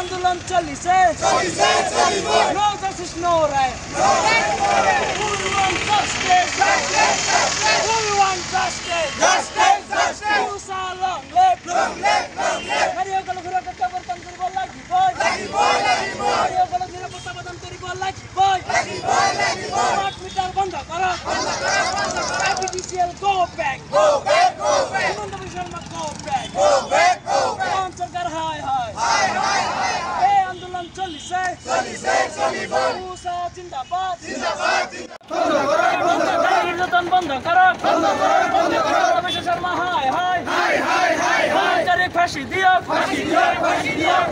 আন্দোলন চলিছে No justice, no right. We want justice. Musa long live. Mariokolo নিরাপত্তা প্রদান কৰিব লাগিব। mariokolo নিৰাপত্তা প্ৰদান কৰিব লাগিব। স্মাৰ্ট মিটাৰ বন্ধ কৰক। IPTCL go back. Himanta Biswa Sarma go back. Assam চৰকাৰ হাই হাই। এই আন্দোলন চলিছে মুসা জিন্দাবাদ। নির্যাতন বন্ধ করক। হিমন্ত বিশ্ব শর্মা হাই হাই। ফাঁসি দিও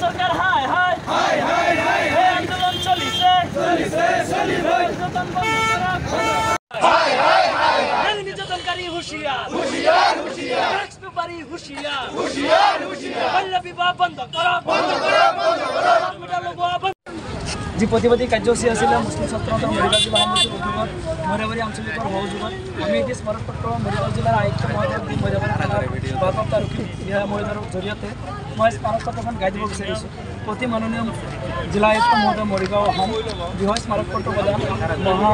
সরকার হাই হাই। এই আন্দোলন চলিছে নির্যাতন বন্ধ করক। নির্যাতনকারী হুঁশিয়ার হুঁশিয়ার বাল্য বিবাহ বন্ধ করক। যি প্ৰতিবাদী কাৰ্যসূচী আছিলে মুছলিম ছাত্ৰ সন্থাৰ মৰিগাঁও জিলা সমিতিৰ উদ্যোগত মৰিয়াবাৰী আঞ্চলিকৰ সহযোগত আমি এটি স্মাৰকপত্ৰ মৰিগাঁও জিলাৰ আয়ুক্ত মহোদয় দি মৰিয়াবাৰী থানাৰ ভাৰপ্ৰাপ্ত আৰক্ষী দিহা মহোদয়ৰ জৰিয়তে মই স্মাৰকপত্ৰখন গাই দিব বিচাৰিছোঁ। প্ৰতি মাননীয় জিলা আয়ুক্ত মহোদয় মৰিগাঁও অসম বৃহৎ স্মাৰকপত্ৰ প্ৰদান মহা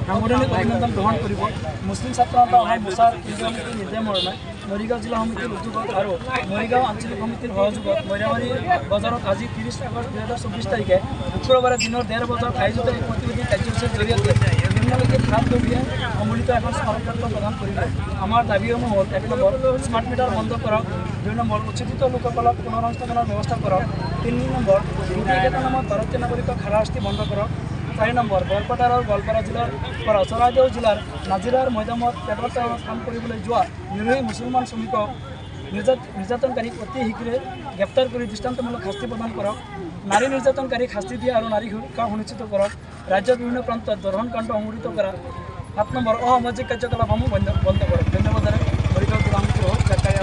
সাংগঠনিক অভিনন্দন গ্ৰহণ কৰিব। মুছলিম ছাত্ৰ সন্থা অসম মোৰ্চাৰ কেন্দ্ৰীয় সমিতিৰ নিৰ্দেশ মৰ্মে মৰিগাঁও জিলা সমিতিৰ উদ্যোগত আৰু মৰিগাঁও আঞ্চলিক সমিতিৰ সহযোগত মৰিয়াবাৰী বজাৰত আজি 30 আগষ্ট 2024 তাৰিখে শুক্ৰবাৰে দিনৰ 1:30 বজাত আয়োজিত এই প্ৰতিবাদী কাৰ্যসূচীৰ জৰিয়তে নিম্নলিখিত 7 দফীয়া সম্মিলিত এখন স্মাৰকপত্ৰ প্ৰদান কৰিলে। আমাৰ দাবীসমূহ হ'ল 1 নম্বৰ স্মাৰ্ট মিটাৰ বন্ধ কৰক। 2 নম্বৰ উচ্ছেদিত লোকসকলক পুনৰসংস্থাপনৰ ব্যৱস্থা কৰক। 3 নম্বৰ বিধিকেইটাৰ নামত ভাৰতীয় নাগৰিকক হাৰাশাস্তি বন্ধ কৰক। 4 নম্বৰ বৰপেটা আৰু গোৱালপাৰা জিলাৰ পৰা চৰাইদেউ জিলাৰ নাজিৰাৰ মৈদামত পেট্ৰল টাউনত কাম কৰিবলৈ যোৱা নিৰীহ মুছলমান শ্ৰমিকক নিৰ্যাতনকাৰীক অতি শীঘ্ৰে গ্ৰেপ্তাৰ কৰি দৃষ্টান্তমূলক শাস্তি প্ৰদান কৰক। নাৰী নিৰ্যাতনকাৰীক শাস্তি দিয়া আৰু নাৰী সুৰক্ষা সুনিশ্চিত কৰক। ৰাজ্যৰ বিভিন্ন প্ৰান্তত ধৰ্ষণকাণ্ড সংঘটিত কৰা। 7 নম্বৰ অসামাজিক কাৰ্যকলাপসমূহ বন্ধ কৰক। ধন্যবাদ। মৰিগাঁও জিলা সমিতিৰ হৈ চৰকাৰী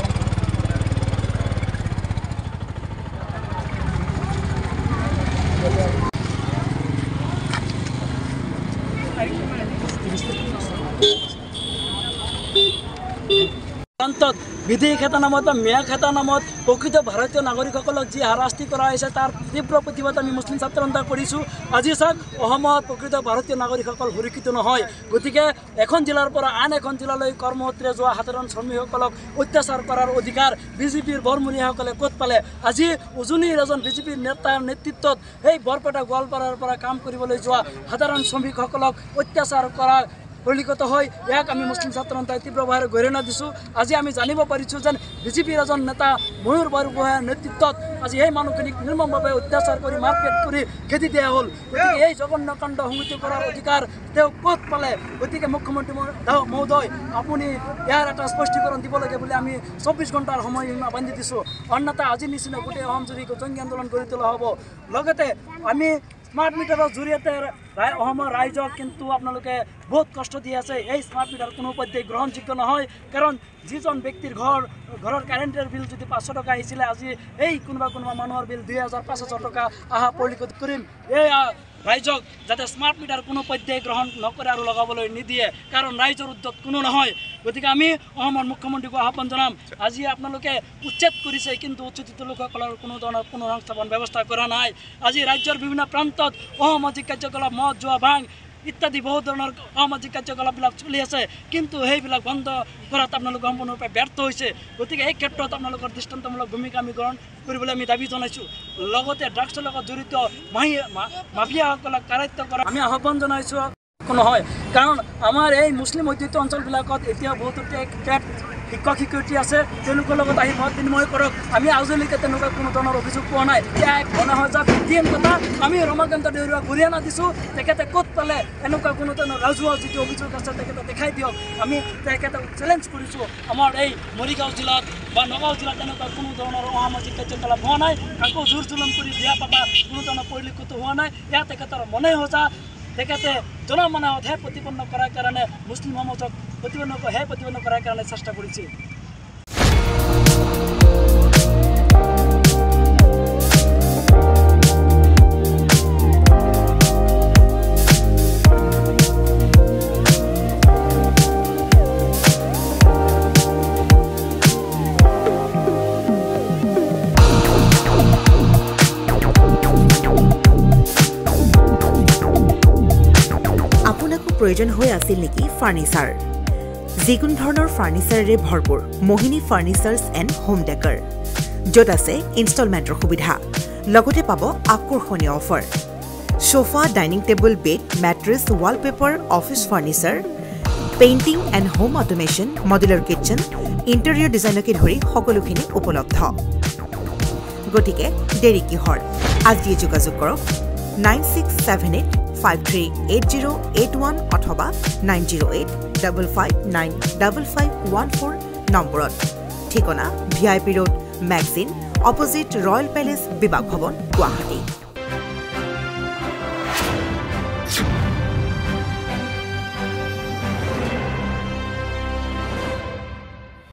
প্ৰান্তত বিধি খেতা নামত বা মেয়া খেতা নামত প্ৰকৃত ভাৰতীয় নাগৰিকসকলক যি হাৰাশাস্তি কৰা হৈছে তাৰ তীব্ৰ প্ৰতিবাদ আমি মুছলিম ছাত্ৰ সন্থা কৰিছোঁ। আজি চাওক অসমত প্ৰকৃত ভাৰতীয় নাগৰিকসকল সুৰক্ষিত নহয়। গতিকে এখন জিলাৰ পৰা আন এখন জিলালৈ কৰ্মসূত্ৰে যোৱা সাধাৰণ শ্ৰমিকসকলক অত্যাচাৰ কৰাৰ অধিকাৰ বিজেপিৰ বৰমূৰীয়াসকলে ক'ত পালে? আজি উজনিৰ এজন বিজেপিৰ নেতাৰ নেতৃত্বত এই বৰপেটা গোৱালপাৰাৰ পৰা কাম কৰিবলৈ যোৱা সাধাৰণ শ্ৰমিকসকলক অত্যাচাৰ কৰা পৰিলক্ষিত হয়। ইয়াক আমি মুছলিম ছাত্ৰ সন্থাই তীব্ৰভাৱে গৰিহণা দিছোঁ। আজি আমি জানিব পাৰিছোঁ যেন বিজেপিৰ এজন নেতা ময়ূৰ বৰগোহাঁইৰ নেতৃত্বত আজি এই মানুহখিনিক নিৰ্মমভাৱে অত্যাচাৰ কৰি মাৰপিট কৰি খেদি দিয়া হ'ল। গতিকে এই জঘন্য কাণ্ড সংঘটিত কৰাৰ অধিকাৰ তেওঁ ক'ত পালে? গতিকে মুখ্যমন্ত্ৰী মহোদয় আপুনি ইয়াৰ এটা স্পষ্টীকৰণ দিব লাগে বুলি আমি 24 ঘণ্টাৰ সময়সীমা বান্ধি দিছোঁ। অন্যথা আজিৰ নিচিনা গোটেই অসম জুৰি জংগী আন্দোলন গঢ়ি তোলা হ'ব। লগতে আমি স্মাৰ্ট মিটাৰৰ জৰিয়তে অসমৰ ৰাইজক কিন্তু আপোনালোকে বহুত কষ্ট দি আছে। এই স্মাৰ্ট মিটাৰ কোনো পধ্যেই গ্ৰহণযোগ্য নহয়। কাৰণ যিজন ব্যক্তিৰ ঘৰৰ কাৰেণ্টৰ বিল যদি 500 টকা আহিছিলে আজি এই কোনোবা মানুহৰ বিল 2500 টকা অহা পৰিলক্ষিত কৰিম। এই ৰাইজক যাতে স্মাৰ্ট মিটাৰ কোনো পধ্যেই গ্ৰহণ নকৰে আৰু লগাবলৈ নিদিয়ে, কাৰণ ৰাইজৰ উদ্যোগ কোনো নহয়। গতিকে আমি অসমৰ মুখ্যমন্ত্ৰীক আহ্বান জনাম, আজি আপোনালোকে উচ্ছেদ কৰিছে কিন্তু উচ্ছেদিত লোকসকলৰ কোনো ধৰণৰ পুনৰসংস্থাপন ব্যৱস্থা কৰা নাই। আজি ৰাজ্যৰ বিভিন্ন প্ৰান্তত অসামাজিক কাৰ্যকলাপ মদ জুৱা ভাং ইত্যাদি বহু ধৰণৰ অসামাজিক কাৰ্যকলাপবিলাক চলি আছে, কিন্তু সেইবিলাক বন্ধ কৰাত আপোনালোকে সম্পূৰ্ণৰূপে ব্যৰ্থ হৈছে। গতিকে এই ক্ষেত্ৰত আপোনালোকৰ দৃষ্টান্তমূলক ভূমিকা আমি গ্ৰহণ কৰিবলৈ আমি দাবী জনাইছোঁ। লগতে ড্ৰাগছৰ লগত জড়িত মাফিয়াসকলক কাৰায়ত্ব কৰা আমি আহ্বান জনাইছোঁ। নহয়, কাৰণ আমাৰ এই মুছলিম অধ্যুষিত অঞ্চলবিলাকত এতিয়া বহুতো শিক্ষক শিক্ষয়িত্ৰী আছে, তেওঁলোকৰ লগত আহি মত বিনিময় কৰক। আমি আজিলৈকে তেনেকুৱা কোনো ধৰণৰ অভিযোগ পোৱা নাই। এক গণসংযোগ ভিত্তিহীন কথা আমি ৰমাকান্ত দেউৰীয়াক ঘূৰিয়ানা দিছোঁ। তেখেতে ক'ত পালে এনেকুৱা কোনো ধৰণৰ ৰাজহুৱা যিটো অভিযোগ আছে তেখেতে দেখাই দিয়ক। আমি তেখেতক চেলেঞ্জ কৰিছোঁ। আমাৰ এই মৰিগাঁও জিলাত বা নগাঁও জিলাত তেনেকুৱা কোনো ধৰণৰ অসামাজিক কাৰ্যকলাপ হোৱা নাই। আকৌ জোৰ জুলুম কৰি বিয়া পাতা কোনো ধৰণৰ পৰিলক্ষিত হোৱা নাই। এয়া তেখেতৰ মনে সজা। তেখেতে জনমনত হে প্ৰতিপন্ন কৰাৰ কাৰণে মুছলিম সমাজক প্ৰতিপন্ন কৰাৰ কাৰণে চেষ্টা কৰিছিল। প্ৰয়োজন হৈ আছিল নেকি ফাৰ্নিচাৰ যিকোনো ধৰণৰ ফাৰ্নিচাৰেৰে ভৰপূৰ মোহিনী ফাৰ্নিচাৰ্ছ এণ্ড হোম ডেকৰ য'ত আছে ইনষ্টলমেণ্টৰ সুবিধা লগতে পাব আকৰ্ষণীয় offer sofa dining table bed mattress wallpaper office furniture painting and home automation modular kitchen interior ডিজাইনকে ধৰি সকলোখিনি উপলব্ধ গতিকে দেৰি কিহৰ আজিয়ে যোগাযোগ কৰক 9678538081 অথবা 9085595514 নম্বৰত ঠিকনা VIP road magazine opposite royal palace বিভাগ ভৱন গুৱাহাটী